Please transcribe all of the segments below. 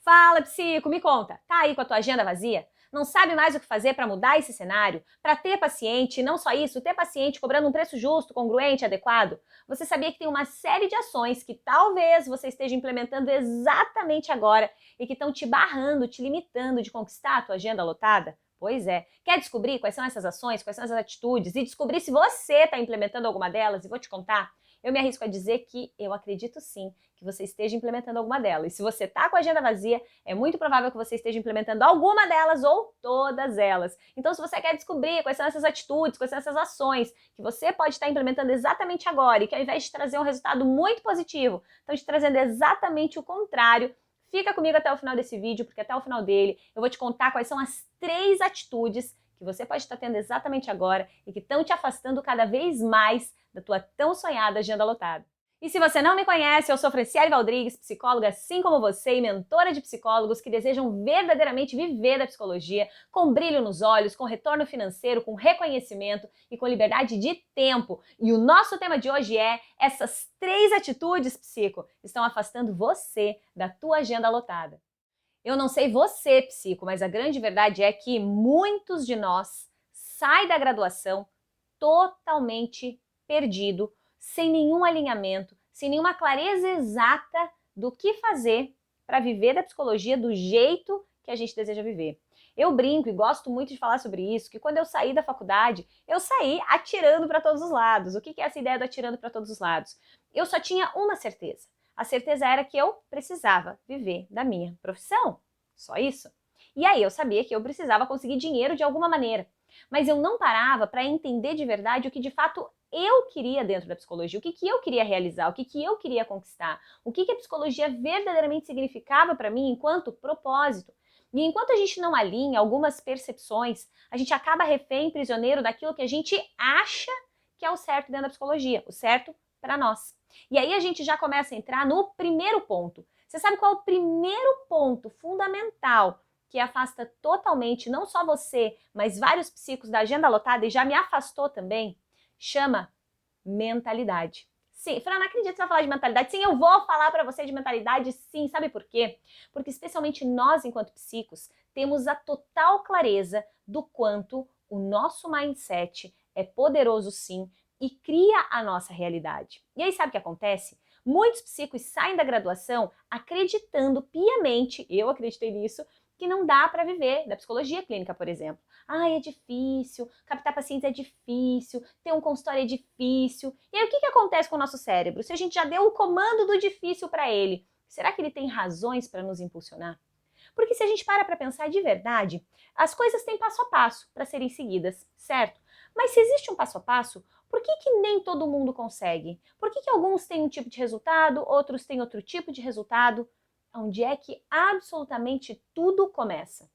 Fala, psico, me conta, tá aí com a tua agenda vazia? Não sabe mais o que fazer para mudar esse cenário? Para ter paciente, e não só isso, ter paciente cobrando um preço justo, congruente, adequado? Você sabia que tem uma série de ações que talvez você esteja implementando exatamente agora e que estão te barrando, te limitando de conquistar a tua agenda lotada? Pois é. Quer descobrir quais são essas ações, quais são essas atitudes e descobrir se você está implementando alguma delas? E vou te contar. Eu me arrisco a dizer que eu acredito sim que você esteja implementando alguma delas. E se você está com a agenda vazia, é muito provável que você esteja implementando alguma delas ou todas elas. Então, se você quer descobrir quais são essas atitudes, quais são essas ações que você pode estar implementando exatamente agora e que ao invés de trazer um resultado muito positivo, estão te trazendo exatamente o contrário, fica comigo até o final desse vídeo, porque até o final dele eu vou te contar quais são as 3 atitudes que você pode estar tendo exatamente agora e que estão te afastando cada vez mais da tua tão sonhada agenda lotada. E se você não me conhece, eu sou Franciele Valdrigues, psicóloga assim como você e mentora de psicólogos que desejam verdadeiramente viver da psicologia com brilho nos olhos, com retorno financeiro, com reconhecimento e com liberdade de tempo. E o nosso tema de hoje é: essas 3 atitudes, psico, estão afastando você da tua agenda lotada. Eu não sei você, psico, mas a grande verdade é que muitos de nós saem da graduação totalmente perdido, sem nenhum alinhamento, sem nenhuma clareza exata do que fazer para viver da psicologia do jeito que a gente deseja viver. Eu brinco e gosto muito de falar sobre isso, que quando eu saí da faculdade, eu saí atirando para todos os lados. O que é essa ideia do atirando para todos os lados? Eu só tinha uma certeza. A certeza era que eu precisava viver da minha profissão. Só isso. E aí eu sabia que eu precisava conseguir dinheiro de alguma maneira. Mas eu não parava para entender de verdade o que de fato eu queria dentro da psicologia, o que eu queria realizar, o que eu queria conquistar, o que a psicologia verdadeiramente significava para mim enquanto propósito. E enquanto a gente não alinha algumas percepções, a gente acaba refém, prisioneiro daquilo que a gente acha que é o certo dentro da psicologia, o certo para nós. E aí a gente já começa a entrar no primeiro ponto. Você sabe qual é o primeiro ponto fundamental que afasta totalmente, não só você, mas vários psicos da agenda lotada e já me afastou também? Chama mentalidade. Sim, Fran, não acredito que você vai falar de mentalidade. Sim, eu vou falar para você de mentalidade, sim. Sabe por quê? Porque especialmente nós, enquanto psicos, temos a total clareza do quanto o nosso mindset é poderoso, sim, e cria a nossa realidade. E aí, sabe o que acontece? Muitos psicos saem da graduação acreditando piamente, eu acreditei nisso, que não dá para viver da psicologia clínica, por exemplo. Ah, é difícil, captar pacientes é difícil, ter um consultório é difícil. E aí o que acontece com o nosso cérebro? Se a gente já deu o comando do difícil para ele, será que ele tem razões para nos impulsionar? Porque se a gente para pensar de verdade, as coisas têm passo a passo para serem seguidas, certo? Mas se existe um passo a passo, por que nem todo mundo consegue? Por que alguns têm um tipo de resultado, outros têm outro tipo de resultado? Onde é que absolutamente tudo começa?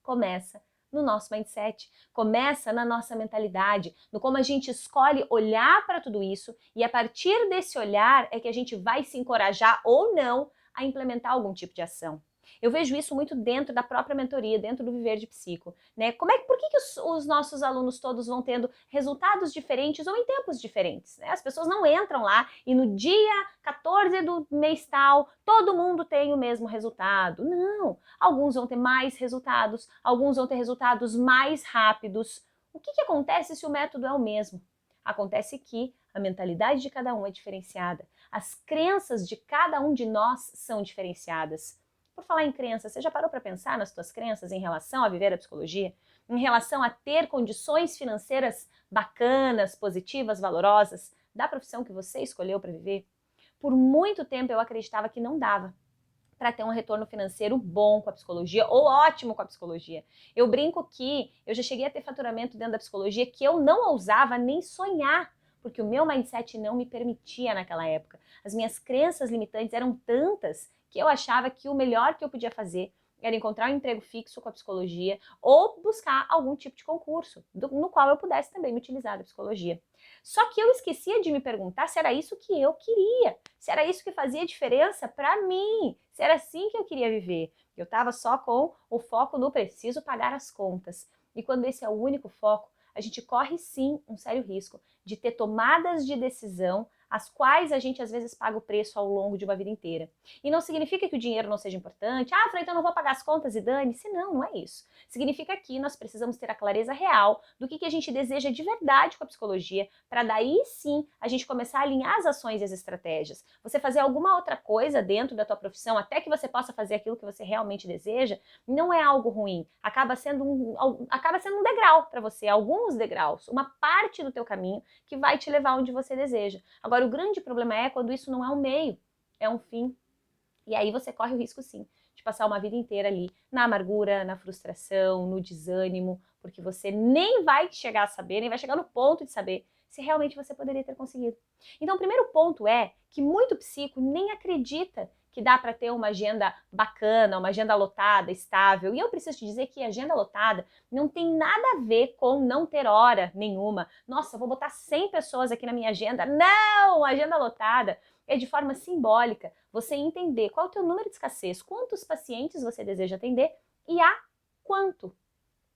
Começa no nosso mindset, começa na nossa mentalidade, no como a gente escolhe olhar para tudo isso e a partir desse olhar é que a gente vai se encorajar ou não a implementar algum tipo de ação. Eu vejo isso muito dentro da própria mentoria, dentro do Viver de Psico, né? Por que os nossos alunos todos vão tendo resultados diferentes ou em tempos diferentes, né? As pessoas não entram lá e no dia 14 do mês tal, todo mundo tem o mesmo resultado. Não! Alguns vão ter mais resultados, alguns vão ter resultados mais rápidos. O que acontece se o método é o mesmo? Acontece que a mentalidade de cada um é diferenciada. As crenças de cada um de nós são diferenciadas. Por falar em crenças, você já parou para pensar nas suas crenças em relação a viver a psicologia? Em relação a ter condições financeiras bacanas, positivas, valorosas, da profissão que você escolheu para viver? Por muito tempo eu acreditava que não dava para ter um retorno financeiro bom com a psicologia ou ótimo com a psicologia. Eu brinco que eu já cheguei a ter faturamento dentro da psicologia que eu não ousava nem sonhar, porque o meu mindset não me permitia naquela época. As minhas crenças limitantes eram tantas que eu achava que o melhor que eu podia fazer era encontrar um emprego fixo com a psicologia ou buscar algum tipo de concurso no qual eu pudesse também me utilizar da psicologia. Só que eu esquecia de me perguntar se era isso que eu queria, se era isso que fazia diferença para mim, se era assim que eu queria viver. Eu estava só com o foco no preciso pagar as contas. E quando esse é o único foco, a gente corre sim um sério risco de ter tomadas de decisão as quais a gente às vezes paga o preço ao longo de uma vida inteira. E não significa que o dinheiro não seja importante. Ah, Fran, então eu não vou pagar as contas e dane-se. Não, não é isso. Significa que nós precisamos ter a clareza real do que a gente deseja de verdade com a psicologia, para daí sim a gente começar a alinhar as ações e as estratégias. Você fazer alguma outra coisa dentro da tua profissão, até que você possa fazer aquilo que você realmente deseja, não é algo ruim. Acaba sendo um degrau para você, alguns degraus, uma parte do teu caminho que vai te levar onde você deseja. Agora, o grande problema é quando isso não é um meio, é um fim. E aí você corre o risco, sim, de passar uma vida inteira ali na amargura, na frustração, no desânimo, porque você nem vai chegar a saber, nem vai chegar no ponto de saber se realmente você poderia ter conseguido. Então, o primeiro ponto é que muito psico nem acredita que dá para ter uma agenda bacana, uma agenda lotada, estável. E eu preciso te dizer que a agenda lotada não tem nada a ver com não ter hora nenhuma. Nossa, vou botar 100 pessoas aqui na minha agenda. Não! A agenda lotada é de forma simbólica você entender qual é o teu número de escassez, quantos pacientes você deseja atender e a quanto.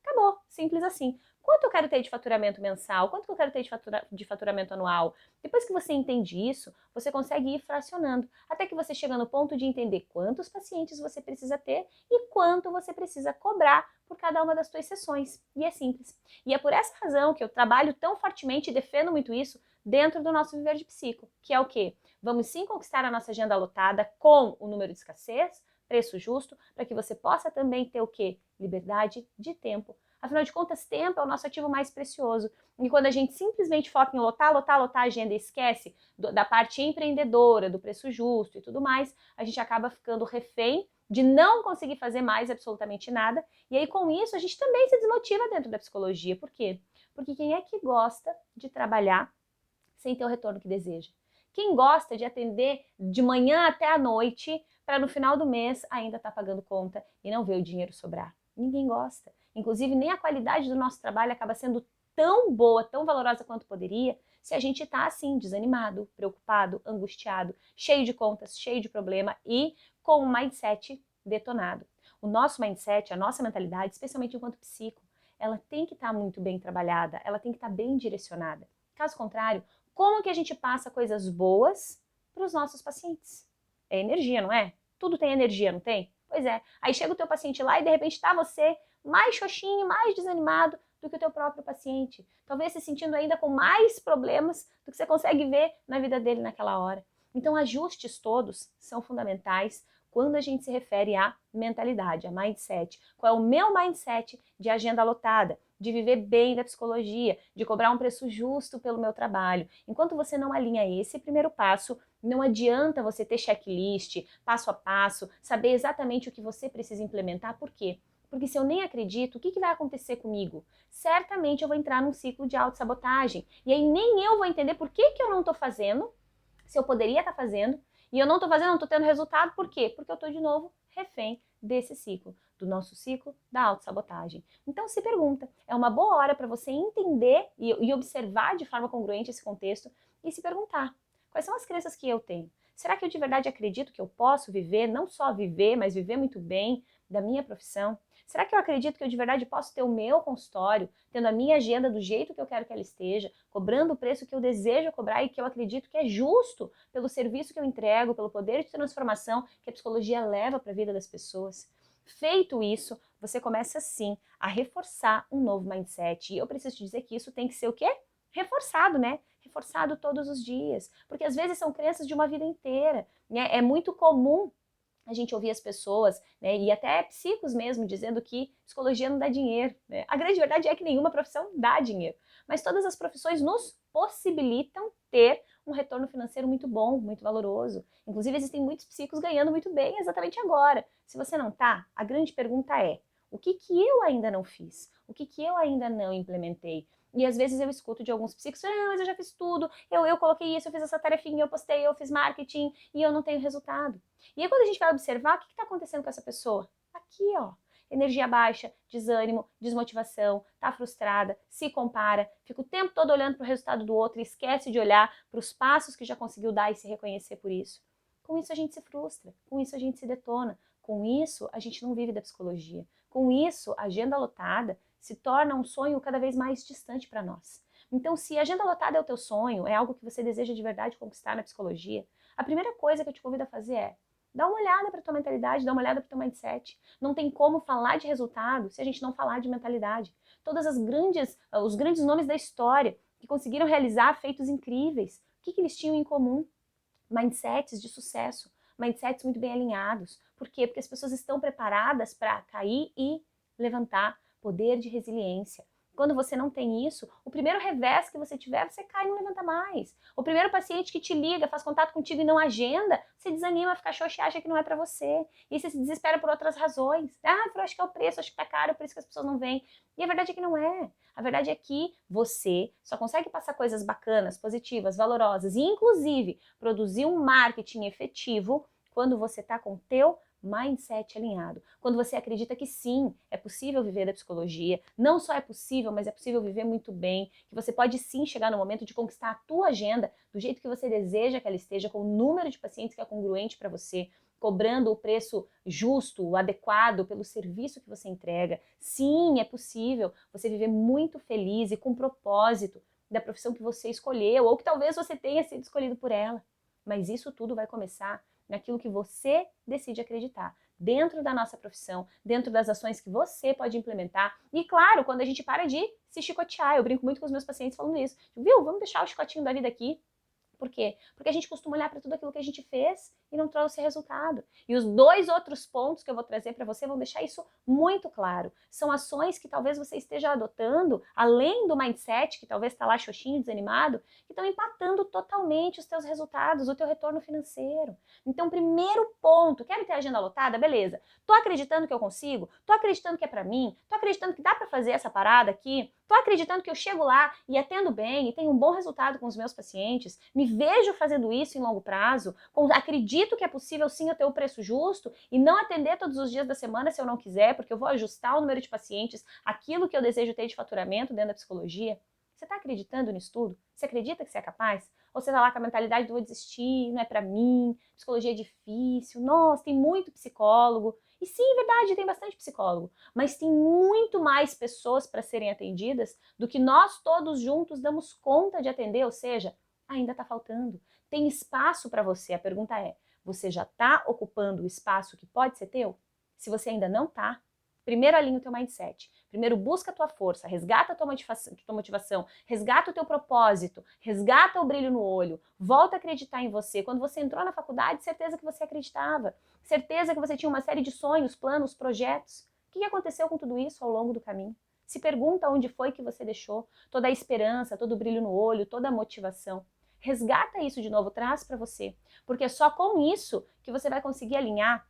Acabou, simples assim. Quanto eu quero ter de faturamento mensal? Quanto que eu quero ter de faturamento anual? Depois que você entende isso, você consegue ir fracionando, até que você chega no ponto de entender quantos pacientes você precisa ter e quanto você precisa cobrar por cada uma das suas sessões. E é simples. E é por essa razão que eu trabalho tão fortemente e defendo muito isso dentro do nosso Viver de Psico, que é o quê? Vamos sim conquistar a nossa agenda lotada com o número de escassez, preço justo, para que você possa também ter o quê? Liberdade de tempo. Afinal de contas, tempo é o nosso ativo mais precioso. E quando a gente simplesmente foca em lotar, lotar, lotar a agenda e esquece da parte empreendedora, do preço justo e tudo mais, a gente acaba ficando refém de não conseguir fazer mais absolutamente nada. E aí, com isso, a gente também se desmotiva dentro da psicologia. Por quê? Porque quem é que gosta de trabalhar sem ter o retorno que deseja? Quem gosta de atender de manhã até a noite para no final do mês ainda estar pagando conta e não ver o dinheiro sobrar? Ninguém gosta. Inclusive, nem a qualidade do nosso trabalho acaba sendo tão boa, tão valorosa quanto poderia, se a gente está assim, desanimado, preocupado, angustiado, cheio de contas, cheio de problema e com um mindset detonado. O nosso mindset, a nossa mentalidade, especialmente enquanto psico, ela tem que estar muito bem trabalhada, ela tem que estar bem direcionada. Caso contrário, como que a gente passa coisas boas para os nossos pacientes? É energia, não é? Tudo tem energia, não tem? Pois é. Aí chega o teu paciente lá e de repente está você mais xoxinho, mais desanimado do que o teu próprio paciente. Talvez se sentindo ainda com mais problemas do que você consegue ver na vida dele naquela hora. Então, ajustes todos são fundamentais quando a gente se refere à mentalidade, a mindset. Qual é o meu mindset de agenda lotada? De viver bem da psicologia, de cobrar um preço justo pelo meu trabalho. Enquanto você não alinha esse primeiro passo, não adianta você ter checklist, passo a passo, saber exatamente o que você precisa implementar. Por quê? Porque se eu nem acredito, o que vai acontecer comigo? Certamente eu vou entrar num ciclo de autossabotagem. E aí nem eu vou entender por que eu não estou fazendo, se eu poderia estar fazendo, e eu não estou fazendo, não estou tendo resultado. Por quê? Porque eu estou de novo refém desse ciclo, do nosso ciclo da autossabotagem. Então se pergunta, é uma boa hora para você entender e observar de forma congruente esse contexto e se perguntar, quais são as crenças que eu tenho? Será que eu de verdade acredito que eu posso viver, não só viver, mas viver muito bem da minha profissão? Será que eu acredito que eu de verdade posso ter o meu consultório, tendo a minha agenda do jeito que eu quero que ela esteja, cobrando o preço que eu desejo cobrar e que eu acredito que é justo pelo serviço que eu entrego, pelo poder de transformação que a psicologia leva para a vida das pessoas? Feito isso, você começa sim a reforçar um novo mindset. E eu preciso te dizer que isso tem que ser o quê? Reforçado, né? Reforçado todos os dias. Porque às vezes são crenças de uma vida inteira, né? É muito comum a gente ouvir as pessoas, né, e até psicos mesmo, dizendo que psicologia não dá dinheiro, né? A grande verdade é que nenhuma profissão dá dinheiro, mas todas as profissões nos possibilitam ter um retorno financeiro muito bom, muito valoroso. Inclusive, existem muitos psicos ganhando muito bem exatamente agora. Se você não tá, a grande pergunta é, o que eu ainda não fiz? O que eu ainda não implementei? E às vezes eu escuto de alguns psicos, mas eu já fiz tudo, eu coloquei isso, eu fiz essa tarefinha, eu postei, eu fiz marketing e eu não tenho resultado. E aí quando a gente vai observar, o que está acontecendo com essa pessoa? Aqui, ó, energia baixa, desânimo, desmotivação, tá frustrada, se compara, fica o tempo todo olhando para o resultado do outro e esquece de olhar para os passos que já conseguiu dar e se reconhecer por isso. Com isso a gente se frustra, com isso a gente se detona, com isso a gente não vive da psicologia. Com isso, a agenda lotada se torna um sonho cada vez mais distante para nós. Então, se a agenda lotada é o teu sonho, é algo que você deseja de verdade conquistar na psicologia, a primeira coisa que eu te convido a fazer é dá uma olhada para tua mentalidade, dá uma olhada para teu mindset. Não tem como falar de resultado se a gente não falar de mentalidade. Os grandes nomes da história que conseguiram realizar feitos incríveis, o que eles tinham em comum? Mindsets de sucesso, mindsets muito bem alinhados. Por quê? Porque as pessoas estão preparadas para cair e levantar, poder de resiliência. Quando você não tem isso, o primeiro revés que você tiver, você cai e não levanta mais. O primeiro paciente que te liga, faz contato contigo e não agenda, você desanima, fica xoxa e acha que não é para você. E você se desespera por outras razões. Ah, eu acho que é o preço, acho que tá caro, por isso que as pessoas não vêm. E a verdade é que não é. A verdade é que você só consegue passar coisas bacanas, positivas, valorosas e, inclusive, produzir um marketing efetivo quando você está com o teu mindset alinhado. Quando você acredita que sim, é possível viver da psicologia, não só é possível, mas é possível viver muito bem, que você pode sim chegar no momento de conquistar a tua agenda do jeito que você deseja que ela esteja, com o número de pacientes que é congruente para você, cobrando o preço justo, o adequado pelo serviço que você entrega. Sim, é possível você viver muito feliz e com propósito da profissão que você escolheu, ou que talvez você tenha sido escolhido por ela. Mas isso tudo vai começar naquilo que você decide acreditar, dentro da nossa profissão, dentro das ações que você pode implementar. E claro, quando a gente para de se chicotear, eu brinco muito com os meus pacientes falando isso. Viu? Vamos deixar o chicotinho da vida aqui. Por quê? Porque a gente costuma olhar para tudo aquilo que a gente fez e não trouxe resultado. E os dois outros pontos que eu vou trazer para você vão deixar isso muito claro. São ações que talvez você esteja adotando, além do mindset, que talvez está lá xoxinho, desanimado, que estão empatando totalmente os teus resultados, o teu retorno financeiro. Então, primeiro ponto, quero ter a agenda lotada? Beleza. Tô acreditando que eu consigo? Tô acreditando que é para mim? Tô acreditando que dá para fazer essa parada aqui? Tô acreditando que eu chego lá e atendo bem e tenho um bom resultado com os meus pacientes? Me vejo fazendo isso em longo prazo? Acredito que é possível sim eu ter o preço justo e não atender todos os dias da semana se eu não quiser, porque eu vou ajustar o número de pacientes, aquilo que eu desejo ter de faturamento dentro da psicologia? Você está acreditando nisso tudo? Você acredita que você é capaz? Ou você está lá com a mentalidade do vou desistir, não é para mim, psicologia é difícil, nossa, tem muito psicólogo. E sim, é verdade, tem bastante psicólogo, mas tem muito mais pessoas para serem atendidas do que nós todos juntos damos conta de atender, ou seja, ainda está faltando. Tem espaço para você? A pergunta é, você já está ocupando o espaço que pode ser teu? Se você ainda não está, primeiro alinha o teu mindset. Primeiro busca a tua força, resgata a tua motivação, resgata o teu propósito, resgata o brilho no olho, volta a acreditar em você. Quando você entrou na faculdade, certeza que você acreditava, certeza que você tinha uma série de sonhos, planos, projetos. O que aconteceu com tudo isso ao longo do caminho? Se pergunta onde foi que você deixou toda a esperança, todo o brilho no olho, toda a motivação. Resgata isso de novo, traz para você, porque é só com isso que você vai conseguir alinhar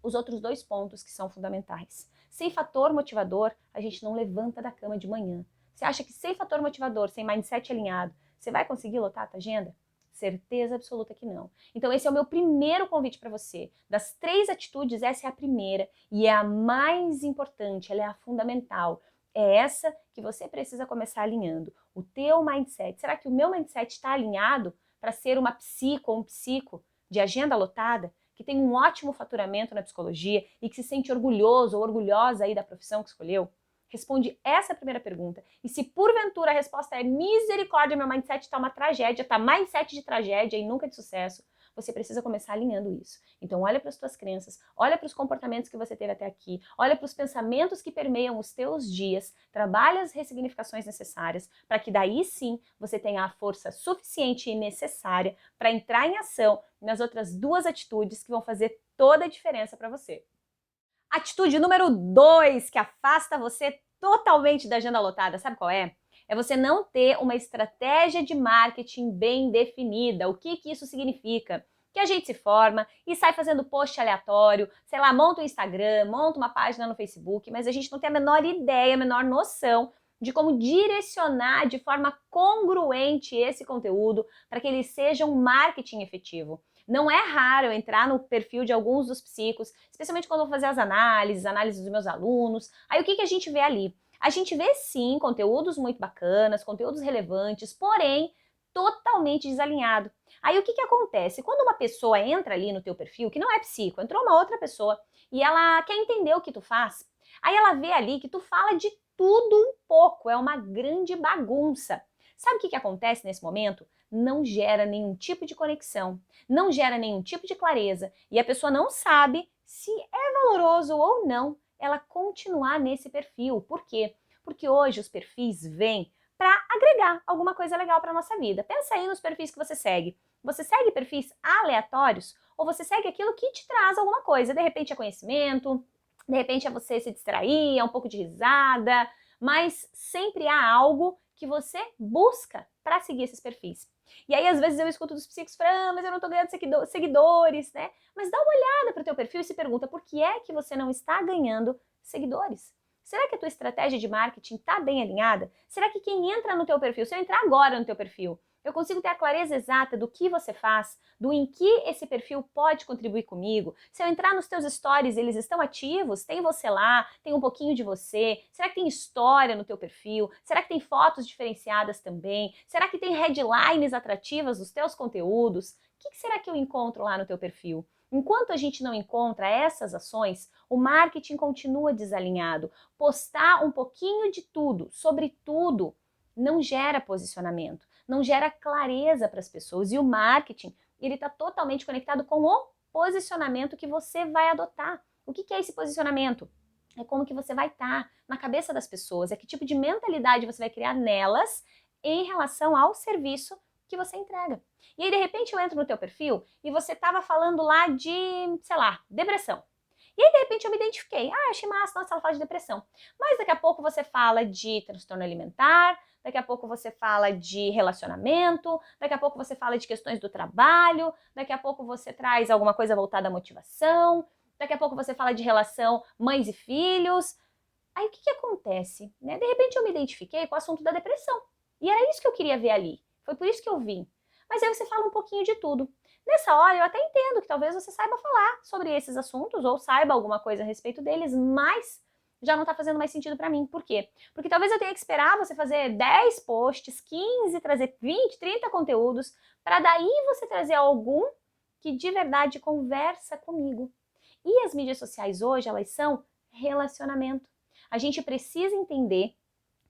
os outros dois pontos que são fundamentais. Sem fator motivador, a gente não levanta da cama de manhã. Você acha que sem fator motivador, sem mindset alinhado, você vai conseguir lotar a tua agenda? Certeza absoluta que não. Então esse é o meu primeiro convite para você. Das 3 atitudes, essa é a primeira e é a mais importante, ela é a fundamental. É essa que você precisa começar alinhando. O teu mindset. Será que o meu mindset está alinhado para ser uma psico ou um psico de agenda lotada? Que tem um ótimo faturamento na psicologia e que se sente orgulhoso ou orgulhosa aí da profissão que escolheu? Responde essa primeira pergunta. E se porventura a resposta é misericórdia, meu mindset tá uma tragédia, tá mindset de tragédia e nunca de sucesso, você precisa começar alinhando isso. Então olha para as tuas crenças, olha para os comportamentos que você teve até aqui, olha para os pensamentos que permeiam os teus dias, trabalha as ressignificações necessárias para que daí sim você tenha a força suficiente e necessária para entrar em ação nas outras 2 atitudes que vão fazer toda a diferença para você. Atitude número 2, que afasta você totalmente da agenda lotada, sabe qual é? É você não ter uma estratégia de marketing bem definida. O que isso significa? Que a gente se forma e sai fazendo post aleatório, sei lá, monta um Instagram, monta uma página no Facebook, mas a gente não tem a menor ideia, a menor noção de como direcionar de forma congruente esse conteúdo para que ele seja um marketing efetivo. Não é raro eu entrar no perfil de alguns dos psicos, especialmente quando eu vou fazer as análises dos meus alunos. Aí o que a gente vê ali? A gente vê sim conteúdos muito bacanas, conteúdos relevantes, porém totalmente desalinhado. Aí o que acontece? Quando uma pessoa entra ali no teu perfil, que não é psico, entrou uma outra pessoa e ela quer entender o que tu faz, aí ela vê ali que tu fala de tudo um pouco, é uma grande bagunça. Sabe o que acontece nesse momento? Não gera nenhum tipo de conexão, não gera nenhum tipo de clareza e a pessoa não sabe se é valoroso ou não ela continuar nesse perfil. Por quê? Porque hoje os perfis vêm para agregar alguma coisa legal para nossa vida. Pensa aí nos perfis que você segue. Você segue perfis aleatórios ou você segue aquilo que te traz alguma coisa? De repente é conhecimento, de repente é você se distrair, é um pouco de risada, mas sempre há algo que você busca para seguir esses perfis. E aí, às vezes, eu escuto dos psicólogos falando, mas eu não tô ganhando seguidores, né? Mas dá uma olhada para o teu perfil e se pergunta por que é que você não está ganhando seguidores? Será que a tua estratégia de marketing está bem alinhada? Será que quem entra no teu perfil, se eu entrar agora no teu perfil, eu consigo ter a clareza exata do que você faz, do em que esse perfil pode contribuir comigo? Se eu entrar nos teus stories, eles estão ativos? Tem você lá? Tem um pouquinho de você? Será que tem história no teu perfil? Será que tem fotos diferenciadas também? Será que tem headlines atrativas dos teus conteúdos? O que será que eu encontro lá no teu perfil? Enquanto a gente não encontra essas ações, o marketing continua desalinhado. Postar um pouquinho de tudo, sobre tudo, não gera posicionamento, não gera clareza para as pessoas. E o marketing, ele está totalmente conectado com o posicionamento que você vai adotar. O que é esse posicionamento? É como que você vai estar na cabeça das pessoas, é que tipo de mentalidade você vai criar nelas em relação ao serviço que você entrega. E aí, de repente, eu entro no teu perfil e você estava falando lá de, sei lá, depressão. E aí, de repente, eu me identifiquei. Ah, achei massa, nossa, ela fala de depressão. Mas daqui a pouco você fala de transtorno alimentar, daqui a pouco você fala de relacionamento, daqui a pouco você fala de questões do trabalho, daqui a pouco você traz alguma coisa voltada à motivação, daqui a pouco você fala de relação mães e filhos. Aí, o que acontece? Né? De repente, eu me identifiquei com o assunto da depressão. E era isso que eu queria ver ali. Foi por isso que eu vim. Mas aí você fala um pouquinho de tudo. Nessa hora eu até entendo que talvez você saiba falar sobre esses assuntos ou saiba alguma coisa a respeito deles, mas já não tá fazendo mais sentido para mim. Por quê? Porque talvez eu tenha que esperar você fazer 10 posts, 15, trazer 20, 30 conteúdos, para daí você trazer algum que de verdade conversa comigo. E as mídias sociais hoje, elas são relacionamento. A gente precisa entender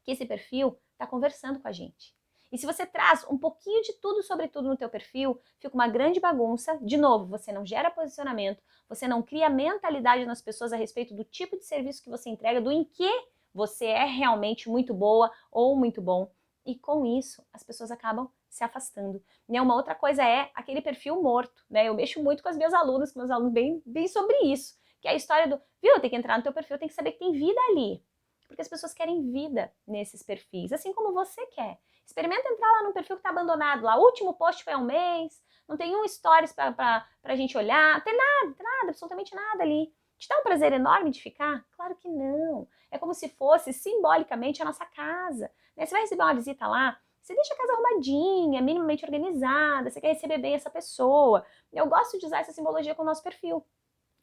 que esse perfil está conversando com a gente. E se você traz um pouquinho de tudo sobre tudo no teu perfil, fica uma grande bagunça. De novo, você não gera posicionamento, você não cria mentalidade nas pessoas a respeito do tipo de serviço que você entrega, do em que você é realmente muito boa ou muito bom. E com isso, as pessoas acabam se afastando. E uma outra coisa é aquele perfil morto, né? Eu mexo muito com as minhas alunas, bem sobre isso. Que é a história do, viu, tem que entrar no teu perfil, tem que saber que tem vida ali. Porque as pessoas querem vida nesses perfis, assim como você quer. Experimenta entrar lá num perfil que está abandonado lá. O último post foi há um mês, não tem um stories pra gente olhar, não tem nada, absolutamente nada ali. Te dá um prazer enorme de ficar? Claro que não. É como se fosse simbolicamente a nossa casa. Né? Você vai receber uma visita lá, você deixa a casa arrumadinha, minimamente organizada, você quer receber bem essa pessoa. Eu gosto de usar essa simbologia com o nosso perfil.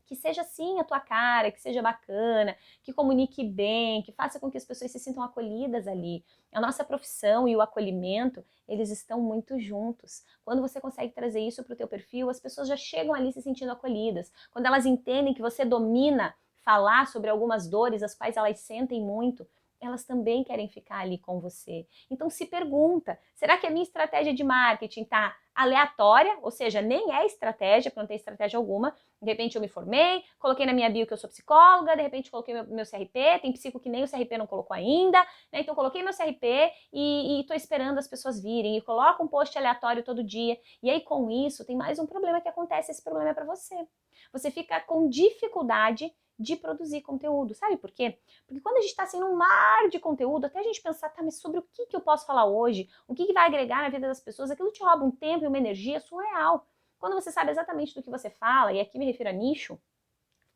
Que seja assim a tua cara, que seja bacana, que comunique bem, que faça com que as pessoas se sintam acolhidas ali. A nossa profissão e o acolhimento, eles estão muito juntos. Quando você consegue trazer isso para o teu perfil, as pessoas já chegam ali se sentindo acolhidas. Quando elas entendem que você domina falar sobre algumas dores as quais elas sentem muito, elas também querem ficar ali com você. Então se pergunta, será que a minha estratégia de marketing está aleatória? Ou seja, nem é estratégia, porque não tem estratégia alguma. De repente eu me formei, coloquei na minha bio que eu sou psicóloga, de repente coloquei meu CRP, tem psico que nem o CRP não colocou ainda, né? Então coloquei meu CRP e tô esperando as pessoas virem, e coloco um post aleatório todo dia. E aí com isso tem mais um problema que acontece, esse problema é para você. Você fica com dificuldade de produzir conteúdo. Sabe por quê? Porque quando a gente está assim num mar de conteúdo, até a gente pensar, tá, mas sobre o que eu posso falar hoje? O que vai agregar na vida das pessoas? Aquilo te rouba um tempo e uma energia surreal. Quando você sabe exatamente do que você fala, e aqui me refiro a nicho,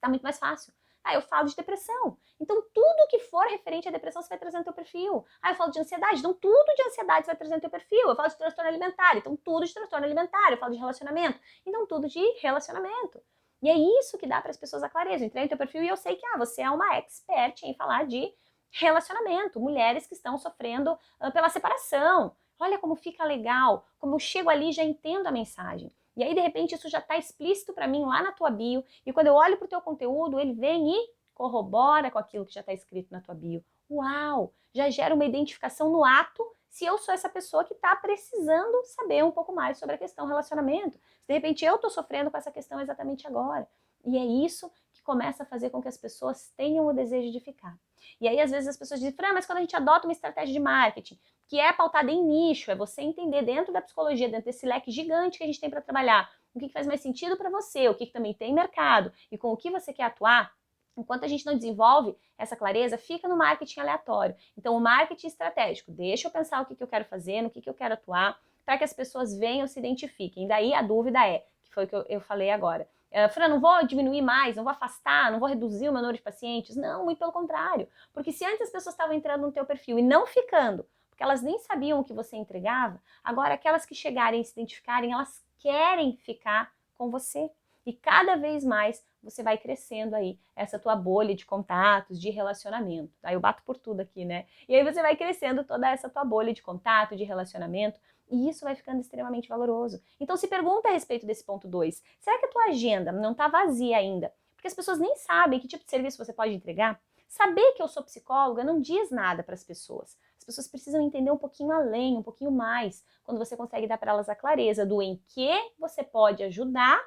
tá muito mais fácil. Ah, eu falo de depressão. Então, tudo que for referente à depressão, você vai trazer no teu perfil. Ah, eu falo de ansiedade. Então, tudo de ansiedade você vai trazer no teu perfil. Eu falo de transtorno alimentar. Então, tudo de transtorno alimentar. Eu falo de relacionamento. Então, tudo de relacionamento. E é isso que dá para as pessoas a clareza. Eu entrei no teu perfil e eu sei que você é uma expert em falar de relacionamento. Mulheres que estão sofrendo pela separação. Olha como fica legal. Como eu chego ali e já entendo a mensagem. E aí, de repente, isso já está explícito para mim lá na tua bio. E quando eu olho para o teu conteúdo, ele vem e corrobora com aquilo que já está escrito na tua bio. Uau! Já gera uma identificação no ato, se eu sou essa pessoa que está precisando saber um pouco mais sobre a questão relacionamento. Se de repente eu estou sofrendo com essa questão exatamente agora. E é isso que começa a fazer com que as pessoas tenham o desejo de ficar. E aí, às vezes, as pessoas dizem, Fran, mas quando a gente adota uma estratégia de marketing, que é pautada em nicho, é você entender dentro da psicologia, dentro desse leque gigante que a gente tem para trabalhar, o que faz mais sentido para você, o que também tem mercado e com o que você quer atuar, enquanto a gente não desenvolve essa clareza, fica no marketing aleatório. Então, o marketing estratégico, deixa eu pensar o que eu quero fazer, no que eu quero atuar, para que as pessoas venham, se identifiquem. Daí a dúvida é, que foi o que eu falei agora, Fran, não vou diminuir mais, não vou afastar, não vou reduzir o meu número de pacientes. Não, muito pelo contrário. Porque se antes as pessoas estavam entrando no teu perfil e não ficando, porque elas nem sabiam o que você entregava, agora aquelas que chegarem e se identificarem, elas querem ficar com você. E cada vez mais você vai crescendo aí essa tua bolha de contatos, de relacionamento. Aí eu bato por tudo aqui, né? E aí você vai crescendo toda essa tua bolha de contato, de relacionamento, e isso vai ficando extremamente valoroso. Então se pergunta a respeito desse ponto 2. Será que a tua agenda não está vazia ainda? Porque as pessoas nem sabem que tipo de serviço você pode entregar. Saber que eu sou psicóloga não diz nada para as pessoas. As pessoas precisam entender um pouquinho além, um pouquinho mais. Quando você consegue dar para elas a clareza do em que você pode ajudar,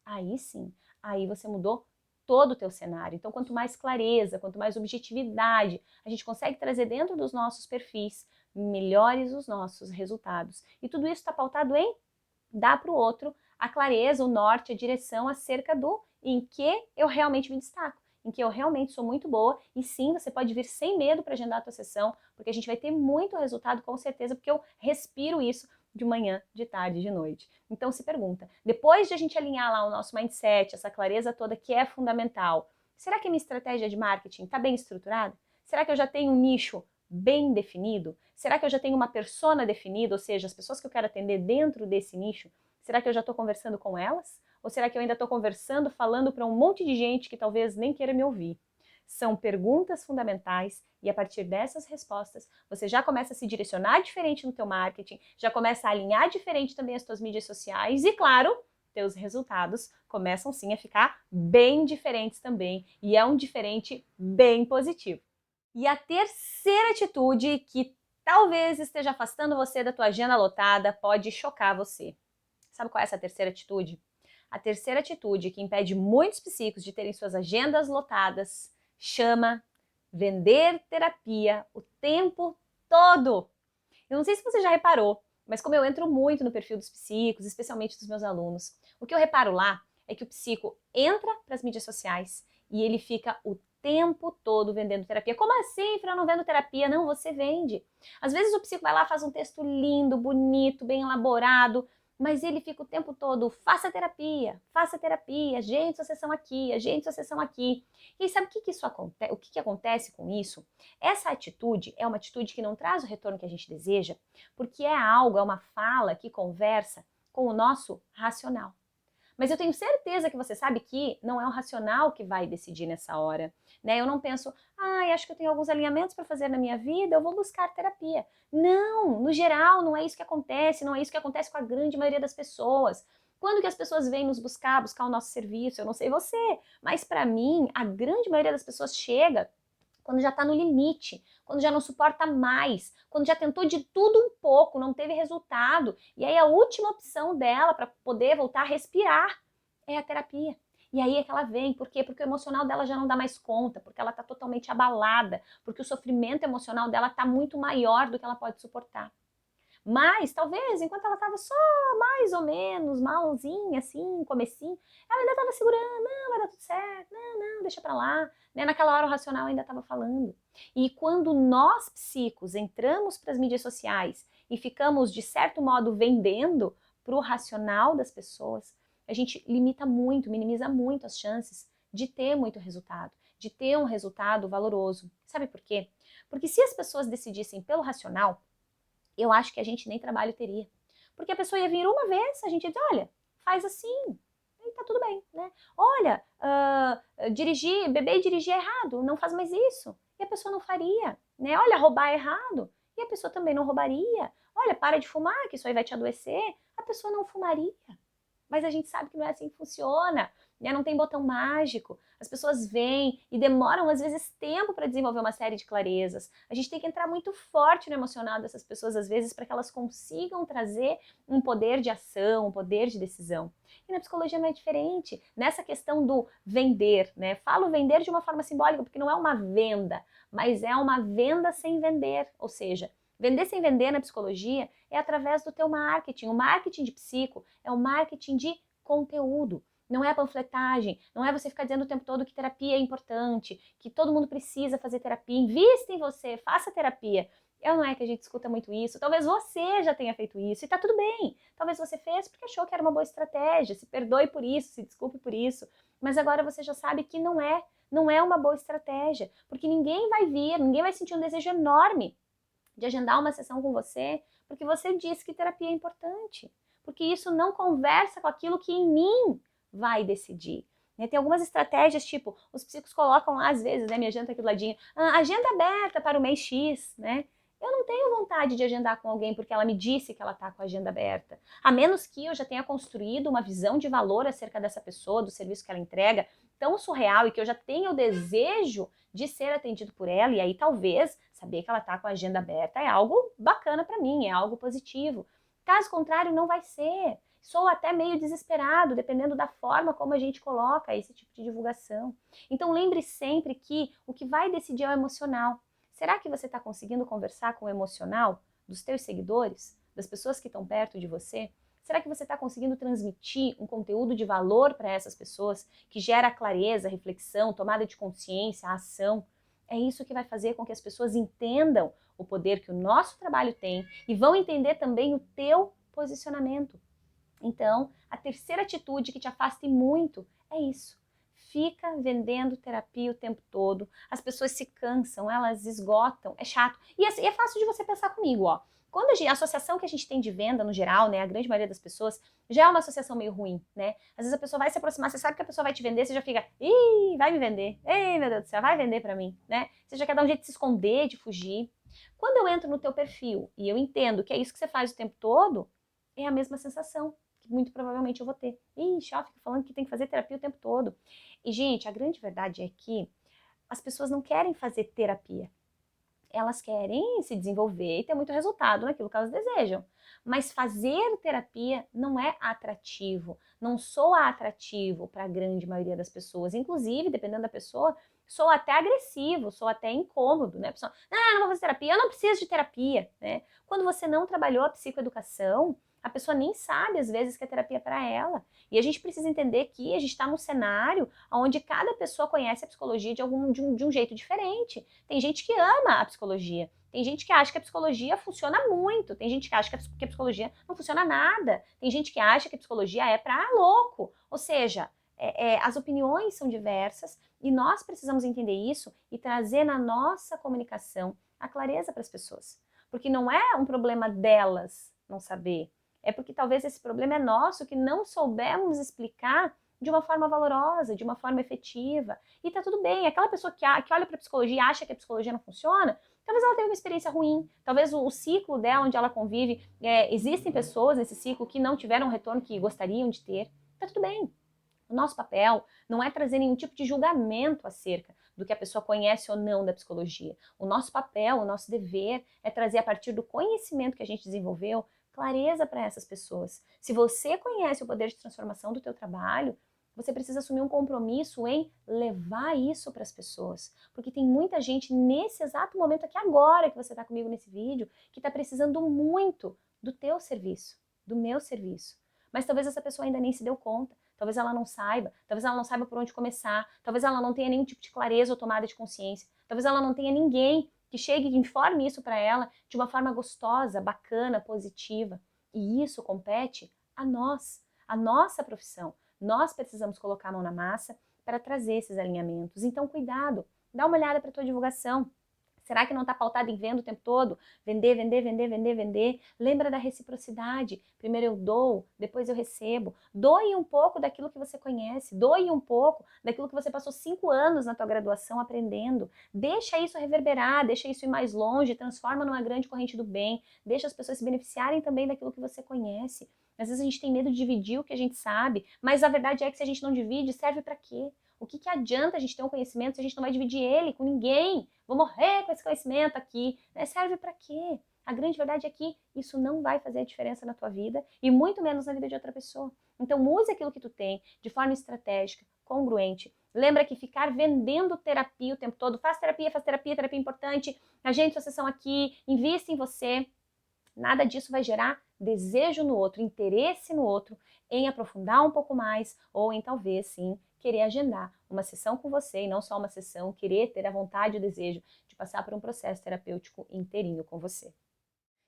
aí sim, aí você mudou todo o teu cenário. Então, quanto mais clareza, quanto mais objetividade a gente consegue trazer dentro dos nossos perfis, melhores os nossos resultados. E tudo isso está pautado em dar para o outro a clareza, o norte, a direção acerca do em que eu realmente me destaco, em que eu realmente sou muito boa. E sim, você pode vir sem medo para agendar a tua sessão, porque a gente vai ter muito resultado com certeza, porque eu respiro isso de manhã, de tarde, de noite. Então se pergunta, depois de a gente alinhar lá o nosso mindset, essa clareza toda que é fundamental, será que a minha estratégia de marketing está bem estruturada? Será que eu já tenho um nicho bem definido? Será que eu já tenho uma persona definida, ou seja, as pessoas que eu quero atender dentro desse nicho, será que eu já estou conversando com elas? Ou será que eu ainda estou conversando, falando para um monte de gente que talvez nem queira me ouvir? São perguntas fundamentais e a partir dessas respostas você já começa a se direcionar diferente no teu marketing, já começa a alinhar diferente também as tuas mídias sociais e, claro, teus resultados começam sim a ficar bem diferentes também e é um diferente bem positivo. E a terceira atitude que talvez esteja afastando você da tua agenda lotada pode chocar você. Sabe qual é essa terceira atitude? A terceira atitude que impede muitos psíquicos de terem suas agendas lotadas chama vender terapia o tempo todo. Eu não sei se você já reparou, mas como eu entro muito no perfil dos psíquicos, especialmente dos meus alunos, o que eu reparo lá é que o psíquico entra para as mídias sociais e ele fica o tempo todo vendendo terapia. Como assim, Fran, eu não vendo terapia? Não, você vende. Às vezes o psíquico vai lá, faz um texto lindo, bonito, bem elaborado, mas ele fica o tempo todo, faça terapia, agende sua sessão aqui, agende sua sessão aqui. E aí, sabe o que acontece com isso? Essa atitude é uma atitude que não traz o retorno que a gente deseja, porque é uma fala que conversa com o nosso racional. Mas eu tenho certeza que você sabe que não é o racional que vai decidir nessa hora, né? Eu não penso, acho que eu tenho alguns alinhamentos para fazer na minha vida, eu vou buscar terapia. Não, no geral não é isso que acontece, não é isso que acontece com a grande maioria das pessoas. Quando que as pessoas vêm nos buscar o nosso serviço? Eu não sei você, mas para mim, a grande maioria das pessoas chega quando já está no limite, quando já não suporta mais, quando já tentou de tudo um pouco, não teve resultado. E aí a última opção dela para poder voltar a respirar é a terapia. E aí é que ela vem, por quê? Porque o emocional dela já não dá mais conta, porque ela está totalmente abalada, porque o sofrimento emocional dela está muito maior do que ela pode suportar. Mas, talvez, enquanto ela estava só mais ou menos malzinha, assim, comecinho, ela ainda estava segurando, não, vai dar tudo certo, não, deixa pra lá. Né? Naquela hora o racional ainda estava falando. E quando nós, psicos, entramos para as mídias sociais e ficamos, de certo modo, vendendo para o racional das pessoas, a gente limita muito, minimiza muito as chances de ter muito resultado, de ter um resultado valoroso. Sabe por quê? Porque se as pessoas decidissem pelo racional, eu acho que a gente nem trabalho teria. Porque a pessoa ia vir uma vez, a gente ia dizer, olha, faz assim, e tá tudo bem, né? Olha, beber e dirigir é errado, não faz mais isso. E a pessoa não faria, né? Olha, roubar é errado, e a pessoa também não roubaria. Olha, para de fumar, que isso aí vai te adoecer. A pessoa não fumaria. Mas a gente sabe que não é assim que funciona. né? Não tem botão mágico. As pessoas vêm e demoram, às vezes, tempo para desenvolver uma série de clarezas. A gente tem que entrar muito forte no emocional dessas pessoas, às vezes, para que elas consigam trazer um poder de ação, um poder de decisão. E na psicologia não é diferente. Nessa questão do vender, né? Falo vender de uma forma simbólica, porque não é uma venda, mas é uma venda sem vender. Ou seja, vender sem vender na psicologia é através do teu marketing. O marketing de psico é o marketing de conteúdo. Não é a panfletagem, não é você ficar dizendo o tempo todo que terapia é importante, que todo mundo precisa fazer terapia, invista em você, faça terapia. Não é que a gente escuta muito isso. Talvez você já tenha feito isso e tá tudo bem. Talvez você fez porque achou que era uma boa estratégia. Se perdoe por isso, se desculpe por isso. Mas agora você já sabe que não é uma boa estratégia, porque ninguém vai vir, ninguém vai sentir um desejo enorme de agendar uma sessão com você, porque você disse que terapia é importante, porque isso não conversa com aquilo que em mim vai decidir. Tem algumas estratégias, tipo, os psicos colocam lá, às vezes, né, minha agenda aqui do ladinho, agenda aberta para o mês X, né? Eu não tenho vontade de agendar com alguém porque ela me disse que ela está com a agenda aberta. A menos que eu já tenha construído uma visão de valor acerca dessa pessoa, do serviço que ela entrega, tão surreal e que eu já tenha o desejo de ser atendido por ela, e aí talvez saber que ela está com a agenda aberta é algo bacana para mim, é algo positivo. Caso contrário, não vai ser. Sou até meio desesperado, dependendo da forma como a gente coloca esse tipo de divulgação. Então lembre sempre que o que vai decidir é o emocional. Será que você está conseguindo conversar com o emocional dos teus seguidores, das pessoas que estão perto de você? Será que você está conseguindo transmitir um conteúdo de valor para essas pessoas que gera clareza, reflexão, tomada de consciência, ação? É isso que vai fazer com que as pessoas entendam o poder que o nosso trabalho tem e vão entender também o teu posicionamento. Então, a terceira atitude que te afasta muito é isso. Fica vendendo terapia o tempo todo, as pessoas se cansam, elas esgotam, é chato. E é fácil de você pensar comigo, ó. Quando a associação que a gente tem de venda, no geral, né, a grande maioria das pessoas, já é uma associação meio ruim, né? Às vezes a pessoa vai se aproximar, você sabe que a pessoa vai te vender, você já fica, ih, vai me vender, ei, meu Deus do céu, vai vender pra mim, né? Você já quer dar um jeito de se esconder, de fugir. Quando eu entro no teu perfil e eu entendo que é isso que você faz o tempo todo, é a mesma sensação que muito provavelmente eu vou ter. Ixi, ó, fica falando que tem que fazer terapia o tempo todo. E, gente, a grande verdade é que as pessoas não querem fazer terapia. Elas querem se desenvolver e ter muito resultado naquilo que elas desejam. Mas fazer terapia não é atrativo, não soa atrativo para a grande maioria das pessoas. Inclusive, dependendo da pessoa, soa até agressivo, soa até incômodo, né? A pessoa, não vou fazer terapia, eu não preciso de terapia, né? Quando você não trabalhou a psicoeducação, a pessoa nem sabe, às vezes, que a terapia é para ela. E a gente precisa entender que a gente está num cenário onde cada pessoa conhece a psicologia de um jeito diferente. Tem gente que ama a psicologia, tem gente que acha que a psicologia funciona muito, tem gente que acha que a psicologia não funciona nada, tem gente que acha que a psicologia é para louco. Ou seja, as opiniões são diversas e nós precisamos entender isso e trazer na nossa comunicação a clareza para as pessoas. Porque não é um problema delas não saber, é porque talvez esse problema é nosso, que não soubemos explicar de uma forma valorosa, de uma forma efetiva. E tá tudo bem. Aquela pessoa que olha para a psicologia e acha que a psicologia não funciona, talvez ela tenha uma experiência ruim, talvez o ciclo dela, onde ela convive, existem pessoas nesse ciclo que não tiveram o retorno que gostariam de ter. Tá tudo bem. O nosso papel não é trazer nenhum tipo de julgamento acerca do que a pessoa conhece ou não da psicologia. O nosso papel, o nosso dever é trazer a partir do conhecimento que a gente desenvolveu, clareza para essas pessoas. Se você conhece o poder de transformação do teu trabalho, você precisa assumir um compromisso em levar isso para as pessoas. Porque tem muita gente nesse exato momento aqui agora que você está comigo nesse vídeo, que está precisando muito do teu serviço, do meu serviço. Mas talvez essa pessoa ainda nem se deu conta, talvez ela não saiba por onde começar, talvez ela não tenha nenhum tipo de clareza ou tomada de consciência, talvez ela não tenha ninguém que chegue e informe isso para ela de uma forma gostosa, bacana, positiva. E isso compete a nós, a nossa profissão. Nós precisamos colocar a mão na massa para trazer esses alinhamentos. Então, cuidado, dá uma olhada para a tua divulgação. Será que não está pautado em venda o tempo todo? Vender, vender, vender, vender, vender. Lembra da reciprocidade. Primeiro eu dou, depois eu recebo. Doe um pouco daquilo que você conhece. Doe um pouco daquilo que você passou 5 anos na tua graduação aprendendo. Deixa isso reverberar, deixa isso ir mais longe, transforma numa grande corrente do bem. Deixa as pessoas se beneficiarem também daquilo que você conhece. Às vezes a gente tem medo de dividir o que a gente sabe, mas a verdade é que se a gente não divide, serve para quê? O que adianta a gente ter um conhecimento se a gente não vai dividir ele com ninguém? Vou morrer com esse conhecimento aqui. Né? Serve para quê? A grande verdade é que isso não vai fazer a diferença na tua vida e muito menos na vida de outra pessoa. Então use aquilo que tu tem de forma estratégica, congruente. Lembra que ficar vendendo terapia o tempo todo, faz terapia é importante, agende sua sessão aqui, invista em você. Nada disso vai gerar desejo no outro, interesse no outro, em aprofundar um pouco mais ou em talvez sim querer agendar uma sessão com você e não só uma sessão, querer ter a vontade e o desejo de passar por um processo terapêutico inteirinho com você.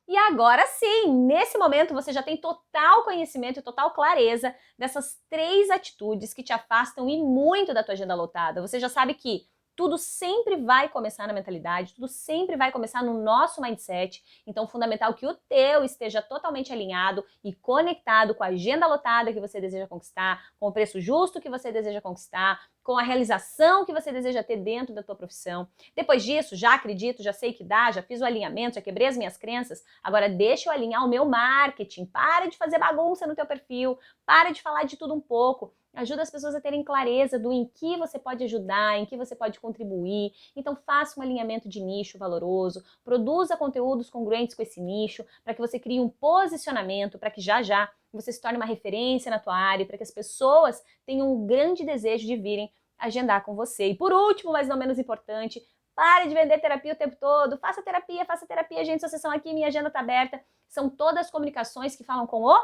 E agora sim, nesse momento você já tem total conhecimento e total clareza dessas 3 atitudes que te afastam e muito da tua agenda lotada. Você já sabe que tudo sempre vai começar na mentalidade, tudo sempre vai começar no nosso mindset. Então, fundamental que o teu esteja totalmente alinhado e conectado com a agenda lotada que você deseja conquistar, com o preço justo que você deseja conquistar, com a realização que você deseja ter dentro da tua profissão. Depois disso, já acredito, já sei que dá, já fiz o alinhamento, já quebrei as minhas crenças, agora deixa eu alinhar o meu marketing. Para de fazer bagunça no teu perfil, para de falar de tudo um pouco. Ajuda as pessoas a terem clareza do em que você pode ajudar, em que você pode contribuir. Então faça um alinhamento de nicho valoroso, produza conteúdos congruentes com esse nicho, para que você crie um posicionamento, para que já você se torne uma referência na tua área, para que as pessoas tenham um grande desejo de virem agendar com você. E por último, mas não menos importante, pare de vender terapia o tempo todo. Faça terapia, gente, sua sessão aqui, minha agenda está aberta. São todas comunicações que falam com o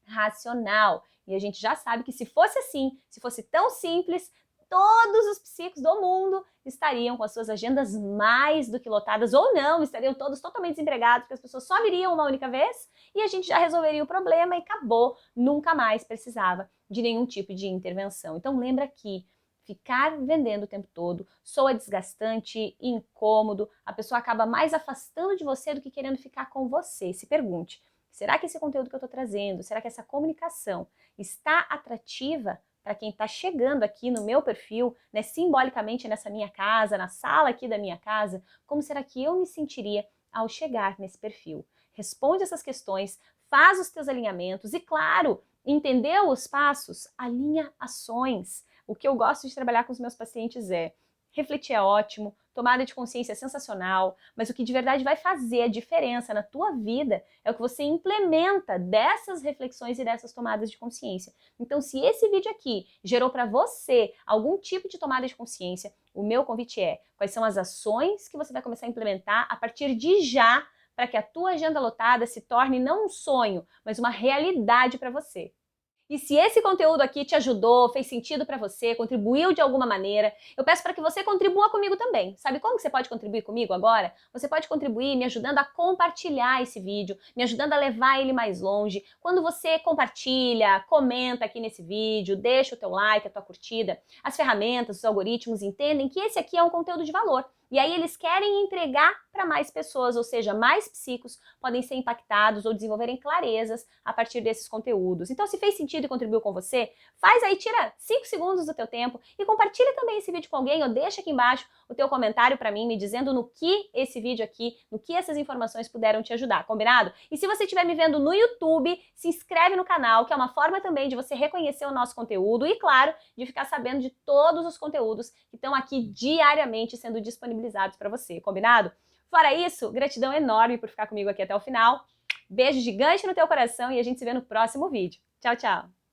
racional. E a gente já sabe que se fosse assim, se fosse tão simples, todos os psicos do mundo estariam com as suas agendas mais do que lotadas ou não, estariam todos totalmente desempregados, porque as pessoas só viriam uma única vez e a gente já resolveria o problema e acabou, nunca mais precisava de nenhum tipo de intervenção. Então lembra que ficar vendendo o tempo todo soa desgastante, incômodo, a pessoa acaba mais afastando de você do que querendo ficar com você. Se pergunte, será que esse conteúdo que eu estou trazendo, será que essa comunicação está atrativa para quem está chegando aqui no meu perfil, né, simbolicamente nessa minha casa, na sala aqui da minha casa? Como será que eu me sentiria ao chegar nesse perfil? Responde essas questões, faz os teus alinhamentos e, claro, entendeu os passos? Alinha ações. O que eu gosto de trabalhar com os meus pacientes é refletir é ótimo, tomada de consciência é sensacional, mas o que de verdade vai fazer a diferença na tua vida é o que você implementa dessas reflexões e dessas tomadas de consciência. Então, se esse vídeo aqui gerou para você algum tipo de tomada de consciência, o meu convite é: quais são as ações que você vai começar a implementar a partir de já, para que a tua agenda lotada se torne não um sonho, mas uma realidade para você. E se esse conteúdo aqui te ajudou, fez sentido para você, contribuiu de alguma maneira, eu peço para que você contribua comigo também. Sabe como que você pode contribuir comigo agora? Você pode contribuir me ajudando a compartilhar esse vídeo, me ajudando a levar ele mais longe. Quando você compartilha, comenta aqui nesse vídeo, deixa o teu like, a tua curtida, as ferramentas, os algoritmos entendem que esse aqui é um conteúdo de valor. E aí eles querem entregar para mais pessoas, ou seja, mais psicos podem ser impactados ou desenvolverem clarezas a partir desses conteúdos. Então, se fez sentido e contribuiu com você, faz aí, tira 5 segundos do teu tempo e compartilha também esse vídeo com alguém ou deixa aqui embaixo o teu comentário para mim, me dizendo no que esse vídeo aqui, no que essas informações puderam te ajudar, combinado? E se você estiver me vendo no YouTube, se inscreve no canal, que é uma forma também de você reconhecer o nosso conteúdo e, claro, de ficar sabendo de todos os conteúdos que estão aqui diariamente sendo disponibilizados para você, combinado? Fora isso, gratidão enorme por ficar comigo aqui até o final. Beijo gigante no teu coração e a gente se vê no próximo vídeo. Tchau, tchau!